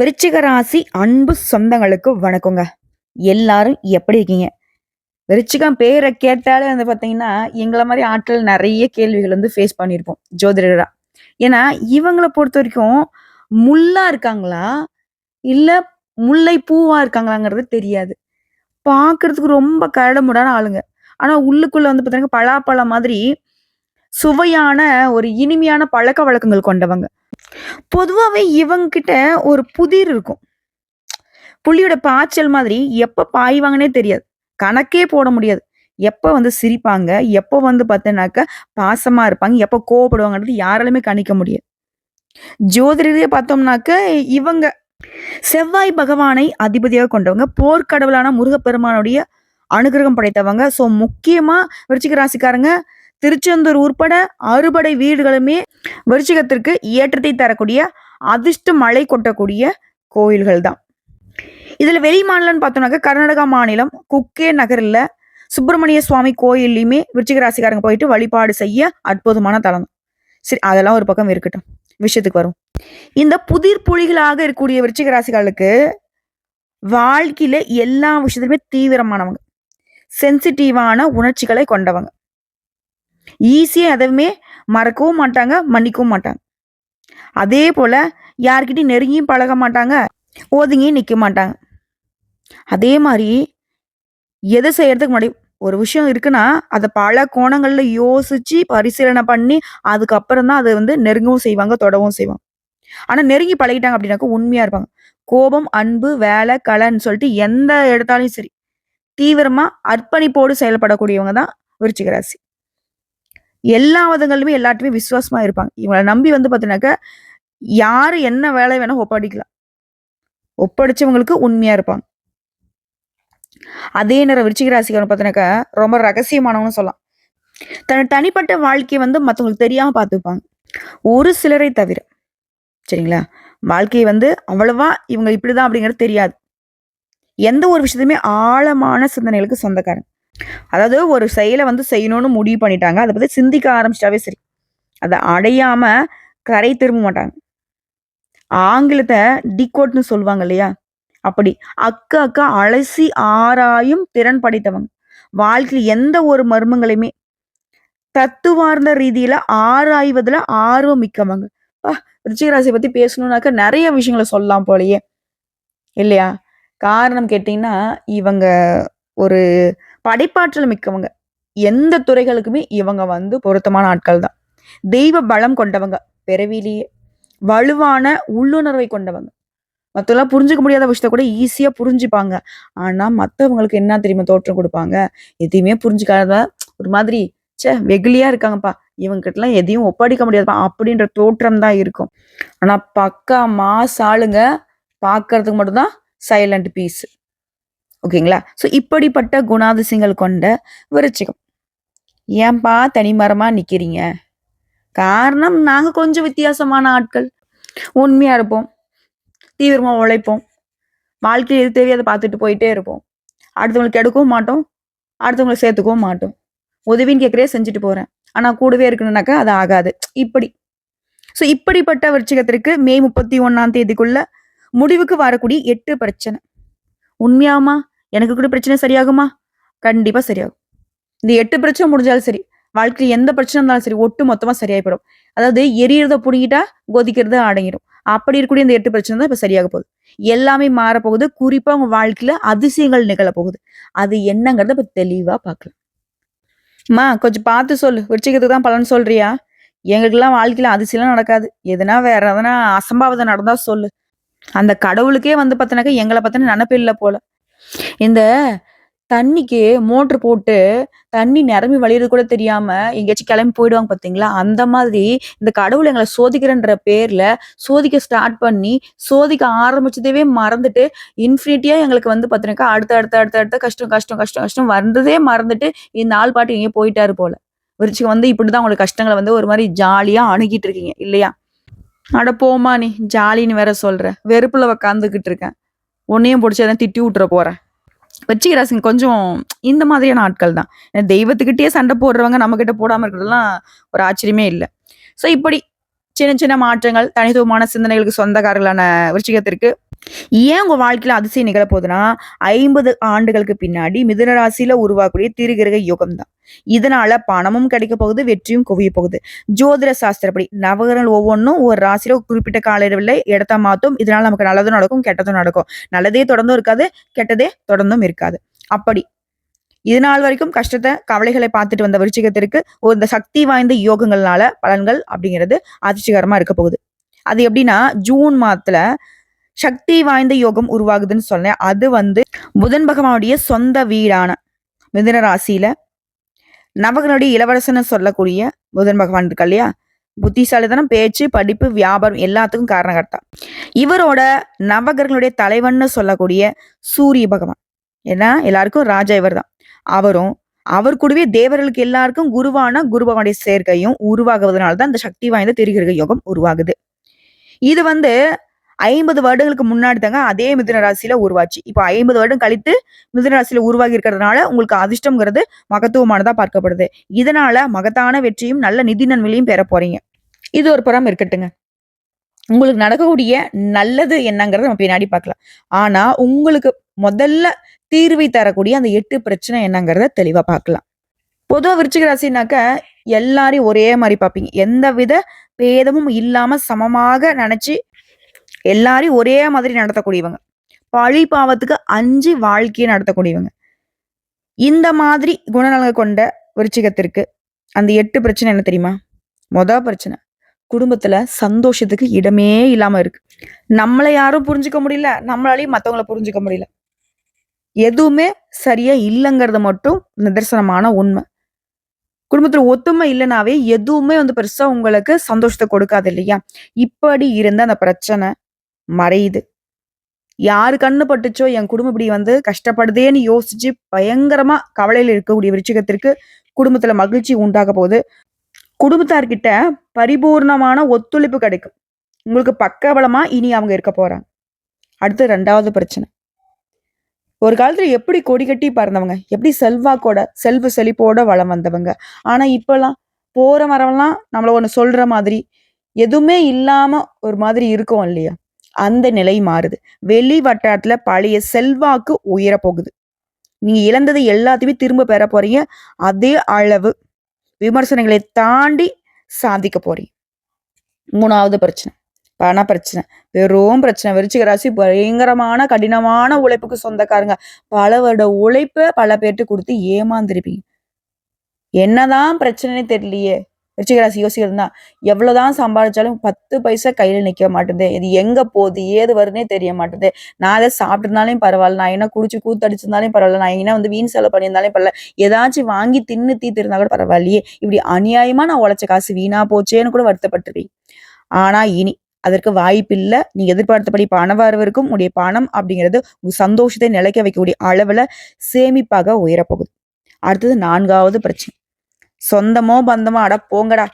விருச்சிக ராசி அன்பு சொந்தங்களுக்கு வணக்கங்க. எல்லாரும் எப்படி இருக்கீங்க? விருச்சிகம் பேரை கேட்டாலே வந்து பார்த்தீங்கன்னா, எங்கள மாரி ஆட்கள் நெறைய கேள்விகள் வந்து ஃபேஸ் பண்ணியிருப்போம், ஜோதிடரா. ஏன்னா, இவங்கள பொறுத்தவரைக்கும் முள்ளா இருக்காங்களா? இல்ல முல்லை பூவா இருக்காங்களாங்கிறது தெரியாது. பார்க்கறதுக்கு ரொம்ப கரடுமுரடான ஆளுங்க. ஆனா, உள்ளுக்குள்ள வந்து பார்த்தீங்கன்னா, பலாப்பழம் மாதிரி சுவையான ஒரு இனிமையான பழக்கவழக்கங்கள் கொண்டவங்க. பொதுவாவே இவங்ககிட்ட ஒரு புதிர் இருக்கும். புலியோட பாய்ச்சல் மாதிரி எப்ப பாய்வாங்கன்னே தெரியாது. கணக்கே போட முடியாது. எப்ப வந்து சிரிப்பாங்க, எப்ப வந்து பார்த்தீங்கன்னாக்கா பாசமா இருப்பாங்க, எப்ப கோவப்படுவாங்கன்றது யாராலுமே கணிக்க முடியாது. ஜோதிடரே பார்த்தோம்னாக்க இவங்க செவ்வாய் பகவானை அதிபதியாக கொண்டவங்க, போர்க்கடவுளான முருகப்பெருமானுடைய அனுக்கிரகம் படைத்தவங்க. ஸோ முக்கியமா விருச்சிக ராசிக்காரங்க திருச்செந்தூர் உட்பட அறுபடை வீடுகளுமே விருச்சிகத்திற்கு ஏற்றத்தை தரக்கூடிய அதிர்ஷ்ட மழை கொட்டக்கூடிய கோயில்கள் தான். இதுல வெளி மாநிலம்னு பார்த்தோம்னாக்க கர்நாடகா மாநிலம் குக்கே நகர்ல சுப்பிரமணிய சுவாமி கோயில்லையுமே விருச்சிக ராசிக்காரங்க போயிட்டு வழிபாடு செய்ய அற்புதமான தலம். சரி, அதெல்லாம் ஒரு பக்கம் இருக்கட்டும். விஷயத்துக்கு வரும். இந்த புதிர் புலிகளாக இருக்கக்கூடிய விருச்சிக ராசிகளுக்கு வாழ்க்கையில எல்லா விஷயத்திலுமே தீவிரமானவங்க. சென்சிட்டிவான உணர்ச்சிகளை கொண்டவங்க. ஈஸியா எதுவுமே மறக்கவும் மாட்டாங்க, மன்னிக்கவும் மாட்டாங்க. அதே போல யார்கிட்டயும் நெருங்கியும் பழக மாட்டாங்க, ஒதுங்கியும் நிக்க மாட்டாங்க. அதே மாரி எது செய்யறதுக்கு முன்னாடி ஒரு விஷயம் இருக்குன்னா, அத பல கோணங்கள்ல யோசிச்சு, பரிசீலனை பண்ணி, அதுக்கப்புறம் தான் அத வந்து நெருங்கவும் செய்வாங்க, தொடவும் செய்வாங்க. ஆனா நெருங்கி பழகிட்டாங்க அப்படின்னாக்க உண்மையா இருப்பாங்க. கோபம், அன்பு, வேலை, கலைன்னு சொல்லிட்டு எந்த எடுத்தாலும் சரி, தீவிரமா அர்ப்பணிப்போடு செயல்படக்கூடியவங்க தான் விருச்சிக ராசி. எல்லா விதங்களிலுமே எல்லார்ட்டயுமே விசுவாசமா இருப்பாங்க. இவங்கள நம்பி வந்து பார்த்தீங்கன்னாக்க, யாரு என்ன வேலை வேணா ஒப்படைக்கலாம். ஒப்படைச்சவங்களுக்கு உண்மையா இருப்பாங்க. அதே நேரம் விருச்சிக ராசிக்காரங்க பார்த்தீங்கன்னாக்கா, ரொம்ப ரகசியமானவங்கன்னு சொல்லலாம். தன்னோட தனிப்பட்ட வாழ்க்கைய வந்து மத்தவங்களுக்கு தெரியாம பார்த்துப்பாங்க. ஒரு சிலரை தவிர. சரிங்களா? வாழ்க்கை வந்து அவ்வளவா இவங்க இப்படிதான் அப்படிங்கிறது தெரியாது. எந்த ஒரு விஷயத்தையுமே ஆழமான சிந்தனைகளுக்கு சொந்தக்காரங்க. அதாவது ஒரு செயல வந்து செய்யணும்னு முடிவு பண்ணிட்டாங்க. அத பத்தி சிந்திக்க ஆரம்பிச்சிட்டாவே சரி. அத அடையாம கரை திரும்ப மாட்டாங்க. ஆங்கிலத்த டிகோட்ன்னு சொல்லுவாங்க இல்லையா? அப்படி அக்க அக்கா அலசி ஆராயும் திறன் படைத்தவங்க. வாழ்க்கையில எந்த ஒரு மர்மங்களையுமே தத்துவார்ந்த ரீதியில ஆராய்வதுல ஆர்வம் மிக்கவங்க. அப்பா! விருச்சிக ராசிய பத்தி பேசணும்னாக்க நெறைய விஷயங்கள சொல்லலாம் போலயே! இல்லையா? காரணம் கேட்டீங்கன்னா, இவங்க ஒரு படைப்பாற்றல் மிக்கவங்க. எந்த துறைகளுக்குமே இவங்க வந்து பொருத்தமான ஆட்கள் தான். தெய்வ பலம் கொண்டவங்க பிறவியிலேயே. வலுவான உள்ளுணர்வை கொண்டவங்க. மத்தவங்களால புரிஞ்சுக்க முடியாத விஷயத்த கூட ஈஸியா புரிஞ்சுப்பாங்க. ஆனா, மத்தவங்களுக்கு என்ன தெரியுமா தோற்றம் குடுப்பாங்க? எதையுமே புரிஞ்சுக்காத ஒரு மாதிரி, வெகுளியா இருக்காங்கப்பா. இவங்க கிட்டலாம் எதையும் ஒப்படைக்க முடியாதுப்பா. அப்படின்ற தோற்றம் தான் இருக்கும். ஆனா, பக்கா மாஸ் ஆளுங்க. பார்க்கறதுக்கு மட்டும் தான் சைலண்ட் பீஸ். ஓகேங்களா? ஸோ இப்படிப்பட்ட குணாதிசயங்கள் கொண்ட விருச்சிகம். ஏன்பா தனிமரமா நிக்கிறீங்க? காரணம் நாங்க கொஞ்சம் வித்தியாசமான ஆட்கள். உண்மையா இருப்போம். தீவிரமா உழைப்போம். வாழ்க்கையில எது தேவையோ அத பார்த்துட்டு போயிட்டே இருப்போம். அடுத்தவங்களுக்கு எடுக்கவும் மாட்டோம். அடுத்தவங்கள சேர்த்துக்கவும் மாட்டோம். உதவின்னு கேட்கிறே செஞ்சுட்டு போறேன். ஆனா கூடவே இருக்கணும்னாக்கா அது ஆகாது. இப்படி. ஸோ இப்படிப்பட்ட விருச்சிகத்திற்கு மே 31ஆம் தேதிக்குள்ள முடிவுக்கு வரக்கூடிய 8 பிரச்சனை. உண்மையாமா? எனக்கு கூட பிரச்சனை சரியாகுமா? கண்டிப்பா சரியாகும். இந்த 8 பிரச்சனை முடிஞ்சாலும் சரி, வாழ்க்கையில எந்த பிரச்சனை இருந்தாலும் சரி, ஒட்டு மொத்தமா சரியாயி போயிடும். அதாவது எரியறத புடுங்கிட்டா, கொதிக்கிறது அடங்கிடும். அப்படி இருக்கக்கூடிய இந்த 8 பிரச்சனை தான் இப்ப சரியாக போகுது. எல்லாமே மாறப்போகுது. குறிப்பா உங்க வாழ்க்கையில அதிசயங்கள் நிகழப் போகுது. அது என்னங்கிறத இப்ப தெளிவா பார்க்கலாம். அம்மா கொஞ்சம் பார்த்து சொல்லு. விருச்சிகத்துக்கு தான் பலன் சொல்றியா? எங்களுக்கெல்லாம் வாழ்க்கையில அதிசயம்லாம் நடக்காது. எதுனா வேற எதனா அசம்பாவிதம் நடந்தா சொல்லு. அந்த கடவுளுக்கே வந்து பார்த்தீங்கன்னாக்கா, எங்கள பத்தின நெனப்பு இல்ல போல. இந்த தண்ணிக்கு மோட்டர் போட்டு, தண்ணி நிரம்பி வழியறது கூட தெரியாம, எங்கேயாச்சும் கிளம்பி போயிடுவாங்க பார்த்தீங்களா? அந்த மாதிரி இந்த கடவுள் எங்கள சோதிக்கிறன்ற பேர்ல, சோதிக்க ஸ்டார்ட் பண்ணி, சோதிக்க ஆரம்பிச்சதவே மறந்துட்டு, இன்ஃபினிட்டியா எங்களுக்கு வந்து பார்த்தீங்கன்னாக்கா, அடுத்து, அடுத்து, அடுத்து, அடுத்து கஷ்டம், கஷ்டம், கஷ்டம், கஷ்டம் வந்ததே மறந்துட்டு, இந்த ஆள் பாட்டுக்கு எங்கேயோ போயிட்டாரு போல. விருச்சிகம் வந்து இப்படிதான் உங்களுக்கு கஷ்டங்கள வந்து ஒரு மாரி ஜாலியா அணுகிட்டு இருக்கீங்க, இல்லையா? அட போம்மா நீ! ஜாலின்னு வேற சொல்ற. வெறுப்புல உக்காந்துகிட்டு இருக்கேன். உன்னையும் புடிச்சு எதுனா திட்டி விட்டுற போறேன். விருச்சிக ராசிங்க கொஞ்சம் இந்த மாதிரியான ஆட்கள் தான். தெய்வத்துக்கிட்டயே சண்டை போடுறவங்க நம்மகிட்ட போடாம இருக்கிறதுலாம் ஒரு ஆச்சரியமே இல்ல. ஸோ இப்படி சின்ன சின்ன மாற்றங்கள், தனித்துவமான சிந்தனைகளுக்கு சொந்தக்காரர்களான விருச்சிகத்திற்கு ஏன் உங்க வாழ்க்கையில அதிசயம் நிகழப்போகுதுன்னா, 50 ஆண்டுகளுக்கு பின்னாடி மிதுன ராசியில உருவாகக்கூடிய திருகிரக யோகம் தான். இதனால பணமும் கிடைக்கப் போகுது, வெற்றியும் குவியப் போகுது. ஜோதிட சாஸ்திரப்படி நவகிரகங்கள் ஒவ்வொன்னும் ஒரு ராசியில ஒரு குறிப்பிட்ட கால அளவில இடத்த மாத்தும். இதனால நமக்கு நல்லதும் நடக்கும், கெட்டதும் நடக்கும். நல்லதே தொடர்ந்தும் இருக்காது, கெட்டதே தொடர்ந்தும் இருக்காது. அப்படி இதுநாள் வரைக்கும் கஷ்டத்த, கவலைகளை பார்த்துட்டு வந்த விருச்சிகத்திற்கு இந்த சக்தி வாய்ந்த யோகங்கள்னால பலன்கள் அப்படிங்கிறது அதிர்ச்சிகரமா இருக்க போகுது. அது எப்படின்னா, ஜூன் மாதத்துல சக்தி வாய்ந்த யோகம் உருவாகுதுன்னு சொன்னேன். அது வந்து புதன் பகவானுடைய சொந்த வீடான மிதுன ராசியில நவகனுடைய இளவரசன்னு சொல்லக்கூடிய புதன் பகவான் இருக்கா இல்லையா? புத்திசாலித்தனம், பேச்சு, படிப்பு, வியாபாரம் எல்லாத்துக்கும் காரணகர்த்தா. இவரோட நவகிரகங்களுடைய தலைவன்னு சொல்லக்கூடிய சூரிய பகவான். ஏன்னா எல்லாருக்கும் ராஜா இவர் தான். அவரும் அவர் கூடவே தேவர்களுக்கு எல்லாருக்கும் குருவான குரு பகவானுடைய சேர்க்கையும் உருவாகுவதனால தான் இந்த சக்தி வாய்ந்த திருகிரக யோகம் உருவாகுது. இது வந்து 50 வருடங்களுக்கு முன்னாடி தாங்க அதே மிதுன ராசியில உருவாச்சு. இப்போ 50 வருடம் கழித்து மிதுன ராசியில உருவாகி இருக்கிறதுனால உங்களுக்கு அதிர்ஷ்டம்ங்கிறது மகத்துவமானதா பார்க்கப்படுது. இதனால மகத்தான வெற்றியும் நல்ல நிதி நன்மையும் பெற போறீங்க. இது ஒரு புறம் இருக்கட்டுங்க. உங்களுக்கு நடக்கக்கூடிய நல்லது என்னங்கிறத நம்ம பின்னாடி பார்க்கலாம். ஆனா உங்களுக்கு முதல்ல தீர்வை தரக்கூடிய அந்த 8 பிரச்சனை என்னங்கிறத தெளிவா பார்க்கலாம். பொதுவா விருச்சிக ராசினாக்க எல்லாரையும் ஒரே மாதிரி பார்ப்பீங்க. எந்தவித பேதமும் இல்லாம சமமாக நினைச்சு எல்லாரையும் ஒரே மாதிரி நடத்தக்கூடியவங்க. பழி பாவத்துக்கு அஞ்சு வாழ்க்கையை நடத்தக்கூடியவங்க. இந்த மாதிரி குணநலங்கள் கொண்ட விருச்சிகத்திற்கு அந்த 8 பிரச்சனை என்ன தெரியுமா? பிரச்சனை குடும்பத்துல சந்தோஷத்துக்கு இடமே இல்லாம இருக்கு. நம்மள யாரும் புரிஞ்சுக்க முடியல, நம்மளாலையும் மத்தவங்கள புரிஞ்சுக்க முடியல. எதுவுமே சரியா இல்லைங்கிறது மட்டும் நிதர்சனமான உண்மை. குடும்பத்துல ஒத்துமை இல்லைனாவே எதுவுமே வந்து பெருசா உங்களுக்கு சந்தோஷத்தை கொடுக்காது இல்லையா? இப்படி இருந்த அந்த பிரச்சனை மறையுது. யாரு கண்ணு பட்டுச்சோ என் குடும்பம் இப்படி வந்து கஷ்டப்படுதேன்னு யோசிச்சு பயங்கரமா கவலையில இருக்கக்கூடிய விருச்சிகத்திற்கு குடும்பத்துல மகிழ்ச்சி உண்டாக போகுது. குடும்பத்தார்கிட்ட பரிபூர்ணமான ஒத்துழைப்பு கிடைக்கும். உங்களுக்கு பக்கபலமா இனி அவங்க இருக்க போறாங்க. அடுத்து 2வது பிரச்சனை. ஒரு காலத்துல எப்படி கொடி கட்டி பறந்தவங்க, எப்படி செல்வாக்கோட செல்வ செழிப்போட வளம் வந்தவங்க. ஆனா இப்பெல்லாம் போற மரம்லாம் நம்மள ஒண்ணு சொல்ற மாதிரி எதுவுமே இல்லாம ஒரு மாதிரி இருக்கும் இல்லையா? அந்த நிலை மாறுது. வெளி வட்டாரத்துல பழைய செல்வாக்கு உயர போகுது. நீங்க இழந்தது எல்லாத்தையுமே திரும்ப பெற போறீங்க. அதே அளவு விமர்சனங்களை தாண்டி சாதிக்க போறீங்க. 3வது பிரச்சனை பண பிரச்சனை. வெறும் பிரச்சனை. விருச்சிக ராசி பயங்கரமான கடினமான உழைப்புக்கு சொந்தக்காரங்க. பல வருட உழைப்ப பல பேர்ட்டு கொடுத்து ஏமாந்துருப்பீங்க. என்னதான் பிரச்சனைன்னு தெரியலையே. விருச்சிக ராசி யோசிக்கிறதுனா எவ்வளவுதான் சம்பாதிச்சாலும் 10 பைசா கையில நிக்க மாட்டேங்குது. இது எங்க போகுது ஏது வருதுன்னே தெரிய மாட்டேங்குது. நான் அதை சாப்பிட்டிருந்தாலும் பரவாயில்ல, நான் என்ன குடிச்சு கூத்தடிச்சிருந்தாலும் பரவாயில்ல, நான் என்ன வந்து வீண் செலவு பண்ணியிருந்தாலும் பரவாயில்ல, ஏதாச்சும் வாங்கி தின்னு தீர்த்திருந்தா கூட பரவாயில்லையே, இப்படி அநியாயமா நான் உழைச்ச காசு வீணா போச்சேன்னு கூட வருத்தப்பட்டிருப்பீங்க. ஆனா இனி அதற்கு வாய்ப்பில்லை. நீங்க எதிர்பார்த்தபடி பண வரவு இருக்கும். உங்களுடைய பணம் அப்படிங்கிறது உங்க சந்தோஷத்தை நிலைக்க வைக்கக்கூடிய அளவுல சேமிப்பாக உயரப்போகுது. அடுத்தது 4வது பிரச்சனை. சொந்தமோ பந்தமோ அட போங்கடா,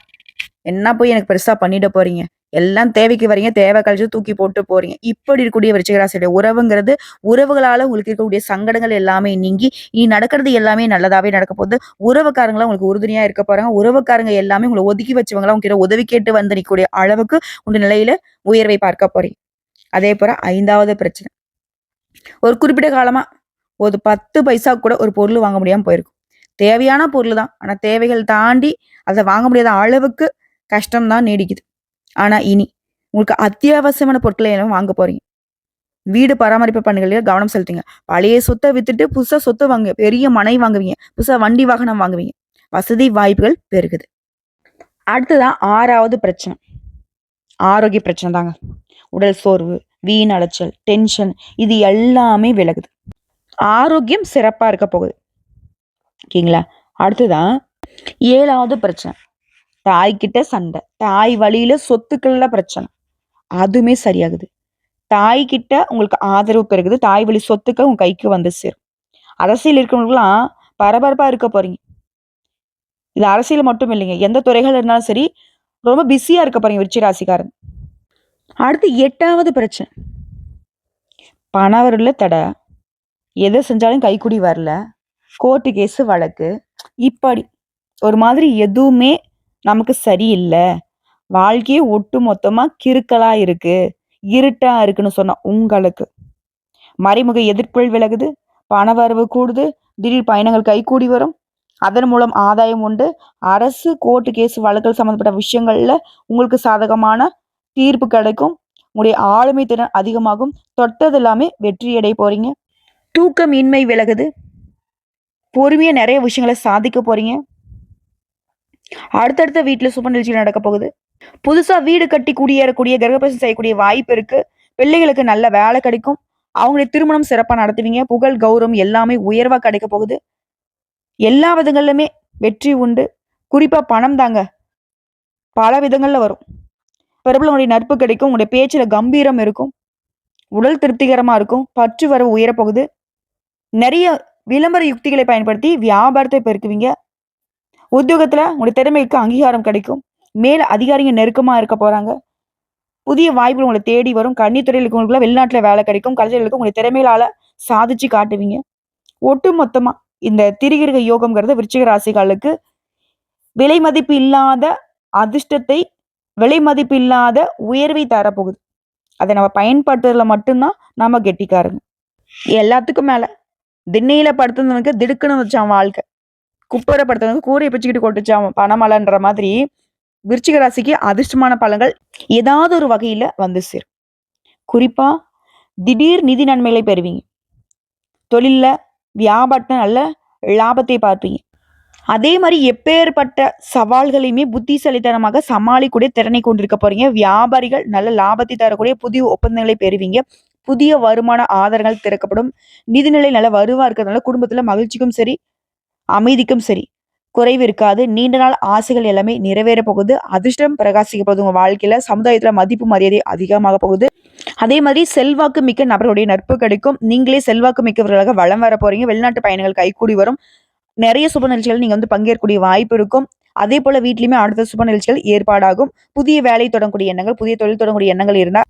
என்ன போய் எனக்கு பெருசா பண்ணிட போறீங்க, எல்லாம் தேவைக்கு வரீங்க, தேவை கழிச்சு தூக்கி போட்டு போறீங்க. இப்படி இருக்கக்கூடிய விருச்சிக ராசியுடைய உறவுங்கிறது உறவுகளால உங்களுக்கு இருக்கக்கூடிய சங்கடங்கள் எல்லாமே நீங்கி இனி நடக்கிறது எல்லாமே நல்லதாவே நடக்க போகுது. உறவுக்காரங்களா உங்களுக்கு உறுதுணையா இருக்க போறாங்க. உறவுக்காரங்க எல்லாமே உங்களை ஒதுக்கி வச்சவங்களா உங்ககிட்ட உதவி கேட்டு வந்து நிற்கக்கூடிய அளவுக்கு உங்க நிலையில உயர்வை பார்க்க போறீங்க. அதே போல 5வது பிரச்சனை. ஒரு குறிப்பிட்ட காலமா ஒரு 10 பைசா கூட ஒரு பொருள் வாங்க முடியாம போயிருக்கும். தேவையான பொருள் தான். ஆனா தேவைகள் தாண்டி அதை வாங்க முடியாத அளவுக்கு கஷ்டம் தான் நீடிக்குது. ஆனா இனி உங்களுக்கு அத்தியாவசியமான பொருட்களை எல்லாம் வாங்க போறீங்க. வீடு பராமரிப்பு பணிகளில் கவனம் செலுத்துங்க. பழைய சொத்தை வித்துட்டு புதுசா சொத்து வாங்க, பெரிய மனை வாங்குவீங்க, புதுசா வண்டி வாகனம் வாங்குவீங்க. வசதி வாய்ப்புகள் பெருகுது. அடுத்ததான் 6வது பிரச்சனை. ஆரோக்கிய பிரச்சனை தாங்க. உடல் சோர்வு, வீண் அலைச்சல், டென்ஷன் இது எல்லாமே விலகுது. ஆரோக்கியம் சிறப்பா இருக்க போகுது. ஓகேங்களா? அடுத்துதான் 7வது பிரச்சனை. தாய்கிட்ட சண்டை, தாய் வழியில சொத்துக்கள்ல பிரச்சனை, அதுவுமே சரியாகுது. தாய்கிட்ட உங்களுக்கு ஆதரவு பெருகுது. தாய் வழி சொத்துக்கள் உங்க கைக்கு வந்து சேரும். அரசியல் இருக்கிறவங்களுக்குலாம் பரபரப்பா இருக்க போறீங்க. இது அரசியல் மட்டும் இல்லைங்க, எந்த துறைகள் இருந்தாலும் சரி ரொம்ப பிஸியா இருக்க போறீங்க விருச்சிக ராசிக்காரன். அடுத்து 8வது பிரச்சனை. பணவரல தடை, எதை செஞ்சாலும் கைக்குடி வரல, கோர்ட்டு கேஸ் வழக்கு, இப்படி ஒரு மாதிரி எதுவுமே நமக்கு சரியில்லை, வாழ்க்கையே ஒட்டு மொத்தமா கிறுக்கலா இருக்கு, இருட்டா இருக்குன்னு சொன்ன உங்களுக்கு, மறைமுக எதிர்ப்புகள் விலகுது, பணவரவு கூடுது, திடீர் பயணங்கள் கைகூடி வரும். அதன் மூலம் ஆதாயம் உண்டு. அரசு, கோர்ட் கேஸ் வழக்குகள் சம்மந்தப்பட்ட விஷயங்கள்ல உங்களுக்கு சாதகமான தீர்ப்பு கிடைக்கும். உங்களுடைய ஆளுமை திறன் அதிகமாகும். தொட்டது எல்லாமே வெற்றி அடைய போறீங்க. தூக்கமின்மை விலகுது. பொறுமையா நிறைய விஷயங்கள சாதிக்க போறீங்க. அடுத்தடுத்த வீட்ல சுப நிகழ்ச்சிகள் நடக்க போகுது. புதுசா வீடு கட்டி குடியேறக்கூடிய, கிரகப்பிரவேசம் செய்யக்கூடிய வாய்ப்பு இருக்கு. பிள்ளைகளுக்கு நல்ல வேலை கிடைக்கும். அவங்களுடைய திருமணம் சிறப்பா நடத்துவீங்க. புகழ், கௌரவம் எல்லாமே உயர்வா கிடைக்க போகுது. எல்லா விதங்கள்லுமே வெற்றி உண்டு. குறிப்பா பணம் தாங்க. பல விதங்கள்ல வரும். பிரபலங்களுடைய நட்பு கிடைக்கும். உங்களுடைய பேச்சுல கம்பீரம் இருக்கும். உடல் திருப்திகரமா இருக்கும். பற்று வரவு உயரப்போகுது. நிறைய விளம்பர யுக்திகளை பயன்படுத்தி வியாபாரத்தை பெருக்குவீங்க. உத்தியோகத்துல உங்களுடைய திறமைக்கு அங்கீகாரம் கிடைக்கும். மேல அதிகாரிங்க நெருக்கமா இருக்க போறாங்க. புதிய வாய்ப்புகள் உங்களை தேடி வரும். கன்னித்துறையில் இருக்கவங்களுக்குலாம் வெளிநாட்டுல வேலை கிடைக்கும். கலைஞர்களுக்கு உங்களுடைய திறமையால சாதிச்சு காட்டுவீங்க. ஒட்டு மொத்தமா இந்த திரிகிரக யோகம்ங்கிறது விருச்சிக ராசிகளுக்கு விலை மதிப்பு இல்லாத அதிர்ஷ்டத்தை, விலை மதிப்பு இல்லாத உயர்வை தரப்போகுது. அதை நம்ம பயன்படுத்துறதுல மட்டும்தான் நாம கெட்டிக்காரங்க. எல்லாத்துக்கும் மேல திண்ணையில படுத்துனவனுக்கு திடுக்குன்னு வச்சான் வாழ்க்கை. குப்பரை படுத்தவனுக்கு கூரையை பிச்சுக்கிட்டு கொட்டுச்சான் பணமலைன்ற மாதிரி விருச்சிக ராசிக்கு அதிர்ஷ்டமான பலன்கள் ஏதாவது ஒரு வகையில வந்து சேரும். குறிப்பா திடீர் நிதி நன்மைகளை பெறுவீங்க. தொழில்ல, வியாபாரத்துல நல்ல லாபத்தை பார்ப்பீங்க. அதே மாதிரி எப்பேற்பட்ட சவால்களையுமே புத்திசாலித்தனமாக சமாளிக்கக்கூடிய திறனை கொண்டிருக்க போறீங்க. வியாபாரிகள் நல்ல லாபத்தை தரக்கூடிய புதிய ஒப்பந்தங்களை பெறுவீங்க. புதிய வருமான ஆதாரங்கள் திறக்கப்படும். நிதிநிலை நல்ல வருவா இருக்கிறதுனால குடும்பத்துல மகிழ்ச்சிக்கும் சரி, அமைதிக்கும் சரி குறைவு இருக்காது. நீண்ட நாள் ஆசைகள் எல்லாமே நிறைவேற போகுது. அதிர்ஷ்டம் பிரகாசிக்க போகுது. உங்க வாழ்க்கையில சமுதாயத்துல மதிப்பு மரியாதை அதிகமாக போகுது. அதே மாதிரி செல்வாக்கு மிக்க நபர்களுடைய நட்பு கிடைக்கும். நீங்களே செல்வாக்கு மிக்கவர்களாக வளம் வர போறீங்க. வெளிநாட்டு பயணங்கள் கைகூடி வரும். நிறைய சுப நிகழ்ச்சிகள் நீங்க வந்து பங்கேற்கக்கூடிய வாய்ப்பு இருக்கும். அதே போல வீட்லயுமே அடுத்த சுப நிகழ்ச்சிகள் ஏற்பாடாகும். புதிய வேலை தொடங்கக்கூடிய எண்ணங்கள், புதிய தொழில் தொடங்கக்கூடிய எண்ணங்கள் இருந்தா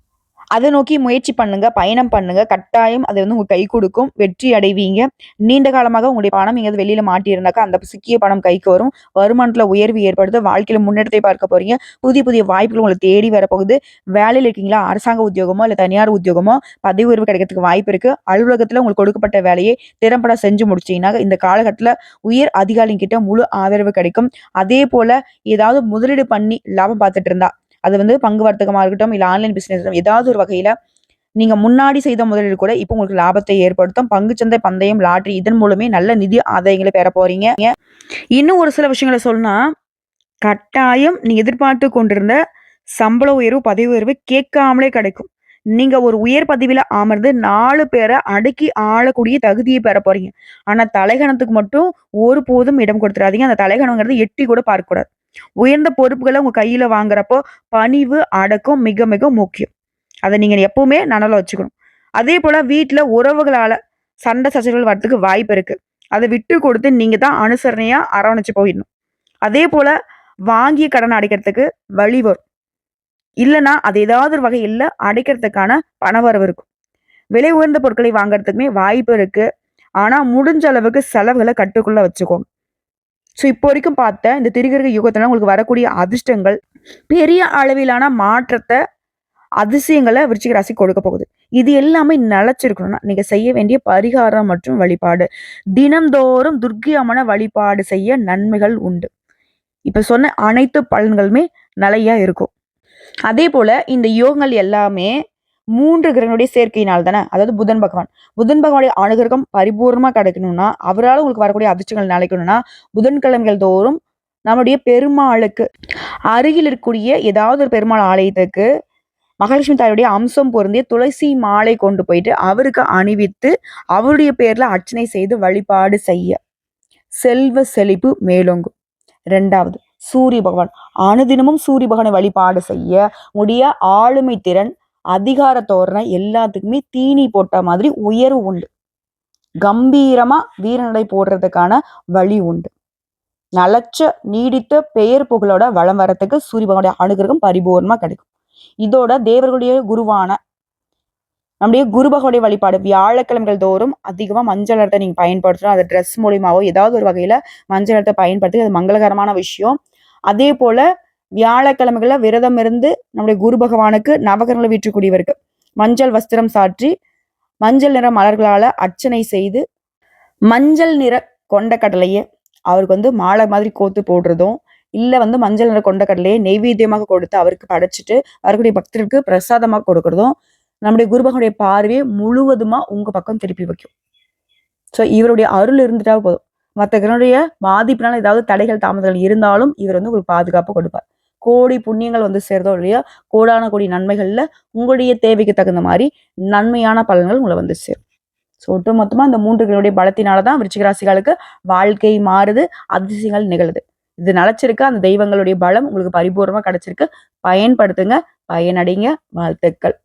அதை நோக்கி முயற்சி பண்ணுங்க, பயணம் பண்ணுங்க. கட்டாயம் அது வந்து உங்களுக்கு கை கொடுக்கும். வெற்றி அடைவீங்க. நீண்ட காலமாக உங்களுடைய பணம் எங்கேயாவது வெளியில மாட்டியிருந்தாக்கா அந்த சிக்கிய பணம் கைக்கு வரும். வருமானத்துல உயர்வு ஏற்படுது. வாழ்க்கையில முன்னேற்றத்தை பார்க்க போறீங்க. புதிய புதிய வாய்ப்புகள் உங்களை தேடி வரப்போகுது. வேலையில் இருக்கீங்களா? அரசாங்க உத்தியோகமோ இல்ல தனியார் உத்தியோகமோ பதவி உயர்வு கிடைக்கிறதுக்கு வாய்ப்பு இருக்கு. அலுவலகத்துல உங்களுக்கு கொடுக்கப்பட்ட வேலையை திறம்பட செஞ்சு முடிச்சீங்கன்னா இந்த காலகட்டத்துல உயர் அதிகாரிங்க கிட்ட முழு ஆதரவு கிடைக்கும். அதே போல ஏதாவது முதலீடு பண்ணி லாபம் பார்த்துட்டு இருந்தா அது வந்து பங்கு வர்த்தகமா இருக்கட்டும், இல்ல ஆன்லைன் பிசினஸ் ஏதாவது ஒரு வகையில நீங்க முன்னாடி செய்த முதலீடு கூட இப்போ உங்களுக்கு லாபத்தை ஏற்படுத்தும். பங்குச்சந்தை, பந்தயம், லாட்டரி இதன் மூலமே நல்ல நிதி ஆதாயங்களை பெற போறீங்க. இன்னும் ஒரு சில விஷயங்களை சொன்னா, கட்டாயம் நீ எதிர்பார்த்து கொண்டிருந்த சம்பள உயர்வு, பதவி உயர்வு கேட்காமலே கிடைக்கும். நீங்க ஒரு உயர் பதவியில அமர்ந்து 4 பேரை அடக்கி ஆளக்கூடிய தகுதியை பெற போறீங்க. ஆனா தலைகணத்துக்கு மட்டும் ஒருபோதும் இடம் கொடுத்துறாதீங்க. அந்த தலைகணங்கிறது எட்டி கூட பார்க்கக்கூடாது. உயர்ந்த பொறுப்புகளை உங்க கையில வாங்குறப்போ பணிவு, அடக்கம் மிக மிக முக்கியம். அதை நீங்க எப்பவுமே நனவுல வச்சுக்கணும். அதே போல வீட்ல உறவுகளால சண்டை சச்சரவுகள் வரதுக்கு வாய்ப்பு இருக்கு. அதை விட்டு கொடுத்து நீங்க தான் அனுசரணையா அரவணைச்சு போயிடணும். அதே போல வாங்கிய கடனை அடைக்கிறதுக்கு வழி வரும். இல்லைன்னா அது ஏதாவது ஒரு வகையில் அடைக்கிறதுக்கான பணவரவு இருக்கும். விலை உயர்ந்த பொருட்களை வாங்குறதுக்குமே வாய்ப்பு இருக்கு. ஆனா முடிஞ்ச அளவுக்கு செலவுகளை கட்டுக்குள்ள வச்சுக்கோங்க. ஸோ இப்போ வரைக்கும் பார்த்த இந்த திரிகிரக யுகத்துல உங்களுக்கு வரக்கூடிய அதிர்ஷ்டங்கள் பெரிய அளவிலான மாற்றத்தை, அதிசயங்களை விருச்சிக ராசி கொடுக்க போகுது. இது எல்லாமே நிலைச்சிருக்கணும்னா நீங்க செய்ய வேண்டிய பரிகாரம் மற்றும் வழிபாடு. தினம்தோறும் துர்க்கை அம்மனை வழிபாடு செய்ய நன்மைகள் உண்டு. இப்ப சொன்ன அனைத்து பலன்களுமே நிலையா இருக்கும். அதே போல இந்த யோகங்கள் எல்லாமே 3 கிரகங்களுடைய சேர்க்கையினால் தானே. அதாவது புதன் பகவான். புதன் பகவானுடைய அனுகிரகம் பரிபூர்ணமா கிடைக்கணும்னா, அவரால் உங்களுக்கு வரக்கூடிய அதிர்ஷ்டங்கள் நிலைக்கணும்னா, புதன்கிழமைகள் தோறும் நம்முடைய பெருமாளுக்கு அருகில் இருக்கக்கூடிய ஏதாவது ஒரு பெருமாள் ஆலயத்துக்கு மகாலட்சுமி தாயுடைய அம்சம் பொருந்திய துளசி மாலை கொண்டு போயிட்டு அவருக்கு அணிவித்து அவருடைய பேர்ல அர்ச்சனை செய்து வழிபாடு செய்ய செல்வ செழிப்பு மேலோங்கும். 2வது சூரிய பகவான். அனுதினமும் சூரிய பகவானை வழிபாடு செய்ய உடைய ஆளுமை திறன், அதிகார தோரணை எல்லாத்துக்குமே தீனி போட்ட மாதிரி உயர்வு உண்டு. கம்பீரமா வீரநடை போடுறதுக்கான வழி உண்டு. நலச்ச நீடித்த பெயர் புகழோட வளம் வரத்துக்கு சூரிய பகவானுடைய அனுகிரகம் பரிபூர்ணமா கிடைக்கும். இதோட தேவர்களுடைய குருவான நம்முடைய குரு பகவானுடைய வழிபாடு வியாழக்கிழமைகள் தோறும் அதிகமா மஞ்சள் நிறத்தை நீங்க பயன்படுத்தணும். அது ட்ரெஸ் மூலியமாவோ ஏதாவது ஒரு வகையில மஞ்சள் நிறத்தை பயன்படுத்தி அது மங்களகரமான விஷயம். அதே போல வியாழக்கிழமைகள்ல விரதம் இருந்து நம்முடைய குரு பகவானுக்கு நவகிரகங்களை வீற்றக்கூடியவருக்கு மஞ்சள் வஸ்திரம் சாற்றி மஞ்சள் நிற மலர்களால அர்ச்சனை செய்து மஞ்சள் நிற கொண்ட கடலையை அவருக்கு வந்து மாலை மாதிரி கோத்து போடுறதும், இல்ல வந்து மஞ்சள் நிற கொண்ட கடலையை நெய்வேத்தியமாக கொடுத்து அவருக்கு படைச்சிட்டு அவருடைய பக்தருக்கு பிரசாதமாக கொடுக்கறதும் நம்முடைய குருபகனுடைய பார்வையை முழுவதுமா உங்க பக்கம் திருப்பி வைக்கும். ஸோ இவருடைய அருள் இருந்துட்டா போதும். மற்றவர்களுடைய பாதிப்பினால ஏதாவது தடைகள் தாமதங்கள் இருந்தாலும் இவர் வந்து உங்களுக்கு பாதுகாப்பு கொடுப்பார். கோடி புண்ணியங்கள் வந்து சேர்ந்தோ இல்லையா, கோடான கோடி நன்மைகள்ல உங்களுடைய தேவைக்கு தகுந்த மாதிரி நன்மையான பலன்கள் உங்களை வந்து சேரும். ஸோ ஒட்டுமொத்தமா இந்த 3 கிரகங்களுடைய பலத்தினாலதான் விருச்சிக ராசிகளுக்கு வாழ்க்கை மாறுது, அதிசயங்கள் நிகழுது. இது நிலைச்சிருக்கு. அந்த தெய்வங்களுடைய பலம் உங்களுக்கு பரிபூர்ணமா கிடைச்சிருக்கு. பயன்படுத்துங்க, பயனடைங்க. வாழ்த்துக்கள்.